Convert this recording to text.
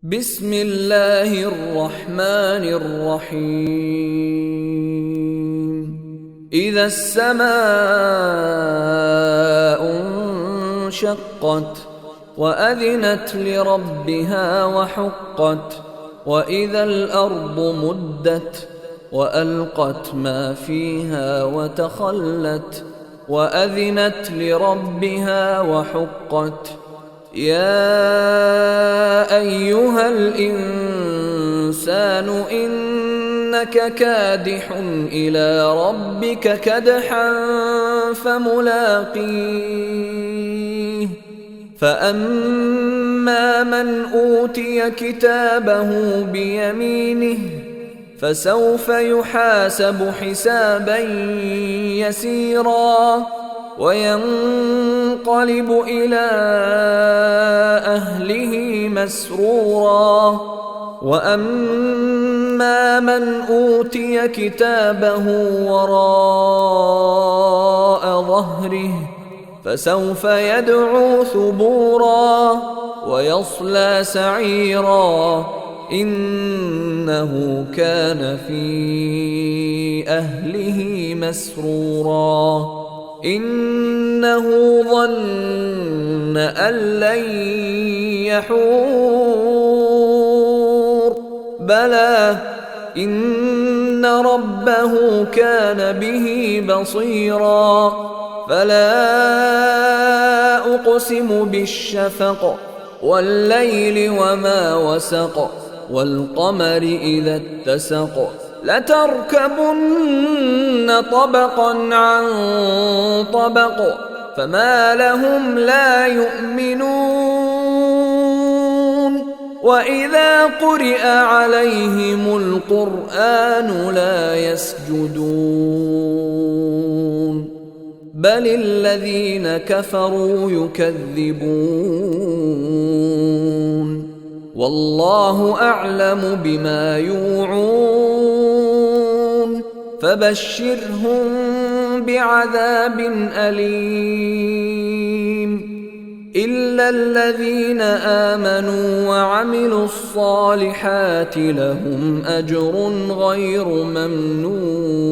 بسم الله الرحمن الرحيم إذا السماء انشقت وأذنت لربها وحقت وإذا الأرض مدت وألقت ما فيها وتخلت وأذنت لربها وحقت يا أيها الإنسان إنك كادح إلى ربك كدحا فملاقيه فأما من أوتي كتابه بيمينه فسوف يحاسب حسابا يسيرا وينقلب إلى أهله مسرورا وأما من أوتي كتابه وراء ظهره فسوف يدعو ثبورا ويصلى سعيرا إنه كان في أهله مسرورا إنه ظن أن لن يحور بلى إن ربه كان به بصيرا فلا أقسم بالشفق والليل وما وسق والقمر إذا اتسق لتركبن طبقا عن طبق فما لهم لا يؤمنون وإذا قرئ عليهم القرآن لا يسجدون بل الذين كفروا يكذبون والله أعلم بما يوعون فبشرهم بعذاب أليم إلا الذين آمنوا وعملوا الصالحات لهم أجر غير ممنون.